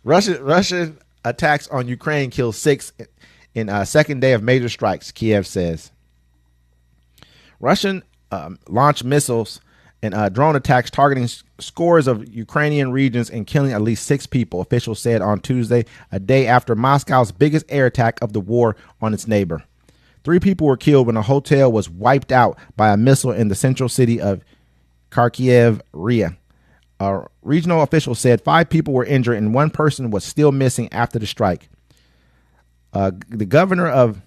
Russian attacks on Ukraine killed 6 in second day of major strikes, Kiev says. Russian launched missiles and drone attacks targeting scores of Ukrainian regions and killing at least 6 people, officials said on Tuesday, a day after Moscow's biggest air attack of the war on its neighbor. 3 people were killed when a hotel was wiped out by a missile in the central city of Kharkiv. A regional official said 5 people were injured and 1 person was still missing after the strike. The governor of,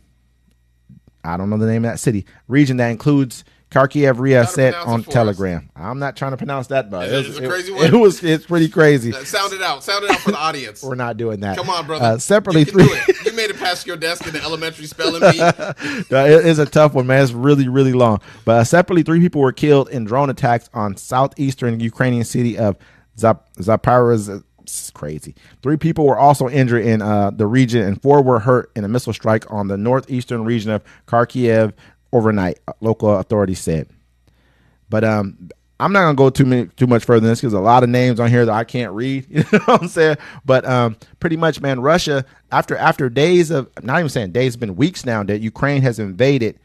I don't know the name of that city, region that includes Kharkiv said on Telegram. I'm not trying to pronounce that, but it's a crazy one. It's pretty crazy. Sound it out for the audience. We're not doing that. Come on, brother. Separately, you can do it. You made it past your desk in the elementary spelling bee. It is a tough one, man. It's really, really long. But separately, 3 people were killed in drone attacks on southeastern Ukrainian city of Zaporizhzhia. It's crazy. 3 people were also injured in the region, and 4 were hurt in a missile strike on the northeastern region of Kharkiv overnight, local authorities said. But I'm not gonna go too much further than this because a lot of names on here that I can't read. You know what I'm saying? But pretty much, man, Russia after days of, not even saying days, it's been weeks now that Ukraine has invaded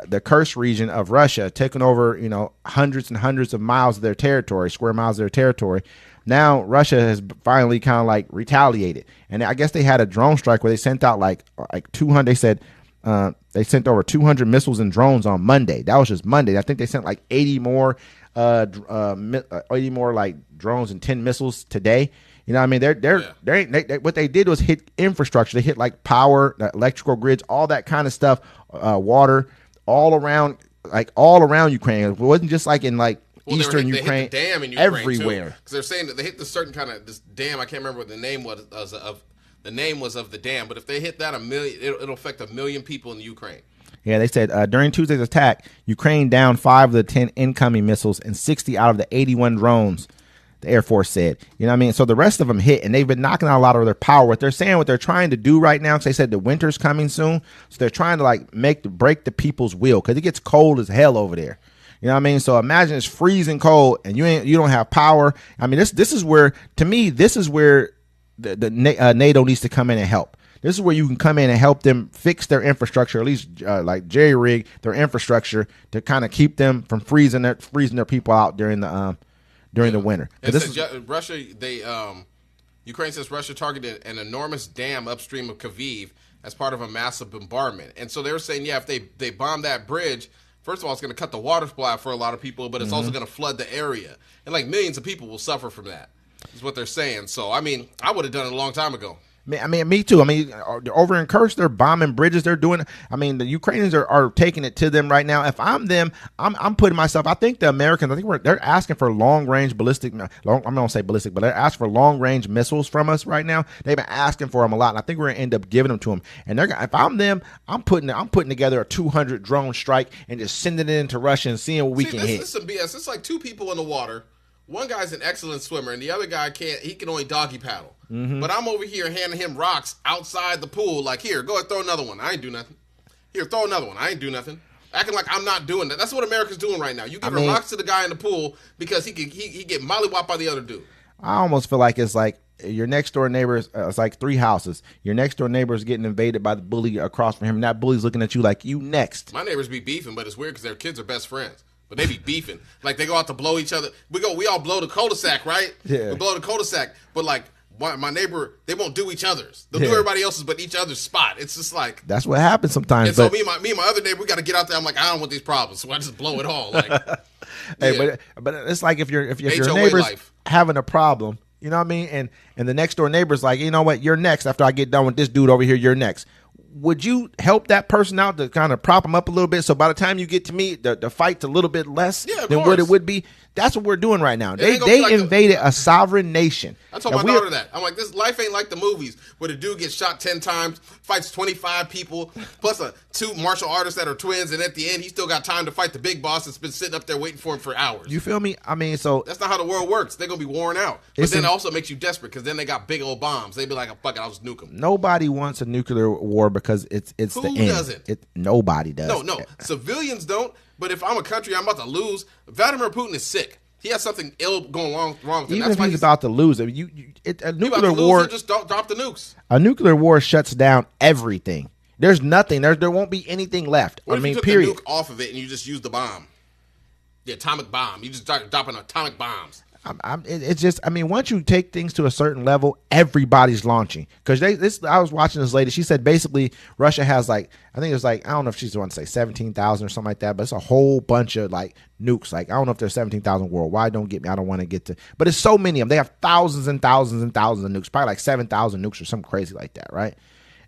the Kursk region of Russia, taking over hundreds and hundreds of miles of their territory, square miles of their territory. Now Russia has finally kind of like retaliated, and I guess they had a drone strike where they sent out like 200. They said they sent over 200 missiles and drones on Monday. That was just Monday. I think they sent like 80 more like drones and 10 missiles today. You know what I mean? What they did was hit infrastructure. They hit like power, electrical grids, all that kind of stuff, water, all around Ukraine. It wasn't just like in like eastern Ukraine. They hit the dam in Ukraine everywhere. Because they're saying that they hit this certain kind of this dam. I can't remember what the name was of. The name was of the dam, but if they hit that, it'll affect 1 million people in Ukraine. Yeah, they said during Tuesday's attack, Ukraine downed 5 of the 10 incoming missiles and 60 out of the 81 drones, the Air Force said. You know what I mean? So the rest of them hit, and they've been knocking out a lot of their power. What they're saying, what they're trying to do right now, because they said the winter's coming soon, so they're trying to like break the people's will, because it gets cold as hell over there. You know what I mean? So imagine it's freezing cold, and you don't have power. I mean, this is where, to me, this is where the NATO needs to come in and help. This is where you can come in and help them fix their infrastructure, at least like jerry-rig their infrastructure to kind of keep them from freezing their people out during the winter. Ukraine says Russia targeted an enormous dam upstream of Kharkiv as part of a massive bombardment. And so they were saying, if they bomb that bridge, first of all, it's going to cut the water supply for a lot of people, but it's also going to flood the area, and like millions of people will suffer from that. Is what they're saying. So, I mean, I would have done it a long time ago. I mean, me too. I mean, over in Kursk, they're bombing bridges. They're doing. I mean, the Ukrainians are taking it to them right now. If I'm them, I'm putting myself. I think the Americans. I think they're asking for long range ballistic. I'm not gonna say ballistic, but they're asking for long range missiles from us right now. They've been asking for them a lot, and I think we're gonna end up giving them to them. And if I'm them, I'm putting together a 200 drone strike and just sending it into Russia and seeing what we can hit. This is some BS. It's like 2 people in the water. One guy's an excellent swimmer, and the other guy can't. He can only doggy paddle. Mm-hmm. But I'm over here handing him rocks outside the pool. Like, here, go ahead, throw another one. I ain't do nothing. Here, throw another one. I ain't do nothing. Acting like I'm not doing that. That's what America's doing right now. You give rocks to the guy in the pool because he get mollywopped by the other dude. I almost feel like it's like your next door neighbors. It's like 3 houses. Your next door neighbor is getting invaded by the bully across from him, and that bully's looking at you like, you next. My neighbors be beefing, but it's weird because their kids are best friends. But they be beefing. Like, they go out to blow each other. We all blow the cul-de-sac, right? Yeah. We blow the cul-de-sac. But, like, my neighbor, they won't do each other's. They'll do everybody else's but each other's spot. It's just like... That's what happens sometimes. And so me and my other neighbor, we got to get out there. I'm like, I don't want these problems. So I just blow it all. Like, hey, but it's like if your neighbor's having a problem, you know what I mean? And the next door neighbor's like, you know what? You're next. After I get done with this dude over here, you're next. Would you help that person out to kind of prop them up a little bit so by the time you get to me, the fight's a little bit less than what it would be? That's what we're doing right now. They like invaded a sovereign nation. I told my daughter that. I'm like, this life ain't like the movies where the dude gets shot 10 times, fights 25 people, plus 2 martial artists that are twins, and at the end, he still got time to fight the big boss that's been sitting up there waiting for him for hours. You feel me? I mean, so... That's not how the world works. They're going to be worn out. But then it also makes you desperate because then they got big old bombs. They'd be like, fuck it, I'll just nuke them. Nobody wants a nuclear war because it's the end. Who doesn't? Nobody does. No. Civilians don't. But if I'm a country I'm about to lose, Vladimir Putin is sick. He has something ill going wrong with him. Even That's if why he's about to lose, a nuclear war, just don't drop the nukes. a nuclear war shuts down everything. There's nothing. There won't be anything left. What if you took period. the nuke off of it and you just use the bomb, the atomic bomb? You just start dropping atomic bombs. It's just, once you take things to a certain level, everybody's launching. Because I was watching this lady. She said basically Russia has I think it's I don't know if she's the one to say 17,000 or something like that, but it's a whole bunch of nukes. I don't know if there's 17,000 worldwide. Don't get me. I don't want to get to, but it's so many of them. They have thousands and thousands and thousands of nukes, probably 7,000 nukes or something crazy like that, right?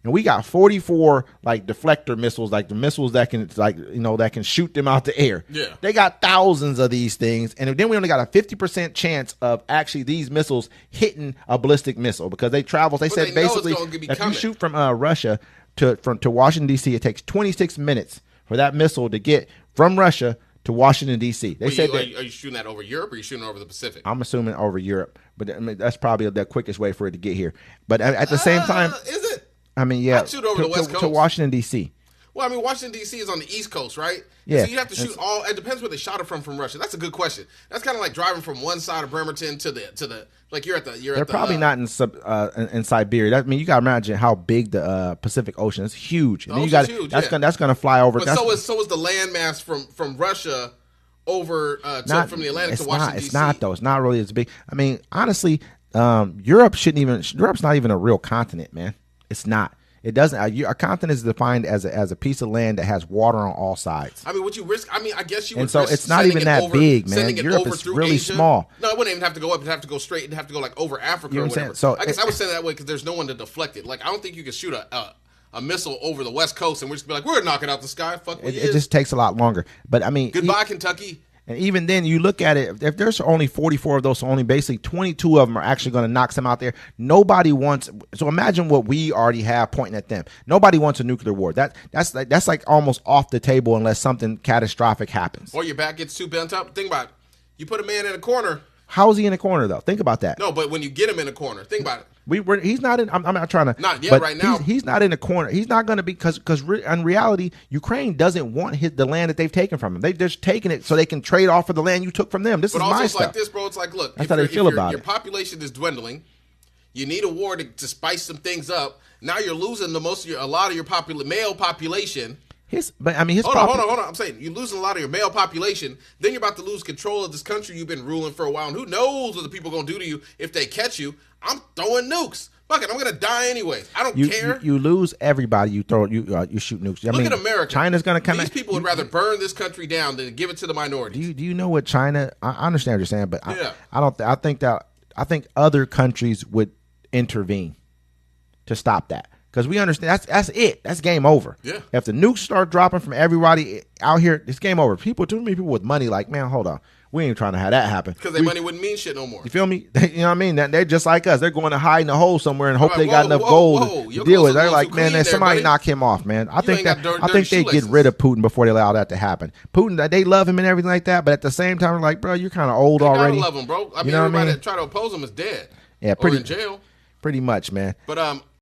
And we got 44 deflector missiles, the missiles that can that can shoot them out the air. Yeah. They got thousands of these things, and then we only got a 50% chance of actually these missiles hitting a ballistic missile because they travel. They said basically if you shoot from Russia to Washington D.C., it takes 26 minutes for that missile to get from Russia to Washington D.C. They said are you shooting that over Europe or are you shooting over the Pacific? I'm assuming over Europe, but that's probably the quickest way for it to get here. But at the same time, is it? Yeah, I'd shoot over the West Coast to Washington D.C. Well, Washington D.C. is on the East Coast, right? Yeah. So you have to shoot all. It depends where they shot it from Russia. That's a good question. That's kind of like driving from one side of Bremerton to the you're at the. They're probably not in Siberia. You got to imagine how big the Pacific Ocean is. Huge. And then huge. That's gonna fly over. But so is the landmass from Russia over from the Atlantic to Washington D.C. It's not though. It's not really as big. Honestly, Europe's not even a real continent, man. It's not. It doesn't. A continent is defined as a piece of land that has water on all sides. Would you risk? I guess you would. And so risk it's not even that big, man. Europe is really Asia. small. No, it wouldn't even have to go up. It'd have to go straight. It'd have to go over Africa or whatever. So I guess I would say that way because there's no one to deflect it. I don't think you could shoot a missile over the West Coast and we're just be we're knocking out the sky. Fuck it just takes a lot longer. But goodbye, Kentucky. And even then, you look at it, if there's only 44 of those, so only basically 22 of them are actually going to knock some out there. Nobody wants, so imagine what we already have pointing at them. Nobody wants a nuclear war. That's almost off the table unless something catastrophic happens. Or your back gets too bent up. Think about it. You put a man in a corner. How is he in a corner, though? Think about that. No, but when you get him in a corner, think about it. He's not in. I'm not trying to. Not yet, right now. He's not in a corner. He's not going to be because in reality, Ukraine doesn't want the land that they've taken from him. They're just taking it so they can trade off for the land you took from them. This is my stuff. But also, it's like this, bro. It's like, look, that's how they feel about it. Your population is dwindling. You need a war to spice some things up. Now you're losing a lot of your male population. Hold on. I'm saying you're losing a lot of your male population. Then you're about to lose control of this country you've been ruling for a while. And who knows what the people are going to do to you if they catch you? I'm throwing nukes. Fuck it, I'm going to die anyways. I don't care. You lose everybody. You shoot nukes. Look at America. China's going to come. These people would rather burn this country down than give it to the minorities. Do you know what China? I understand what you're saying, but yeah. I think other countries would intervene to stop that. Because we understand that's it. That's game over. Yeah. If the nukes start dropping from everybody out here, it's game over. Too many people with money, man, hold on. We ain't trying to have that happen. Because their money wouldn't mean shit no more. You feel me? You know what I mean? They're just like us. They're going to hide in a hole somewhere and hope they got enough gold to deal with it. They're like, man, somebody knock him off, man. I think they get rid of Putin before they allow that to happen. Putin, they love him and everything like that, but at the same time, they're like, bro, you're kind of old already. I love him, bro. Everybody that try to oppose him is dead. Yeah, or in jail. Pretty much, man. But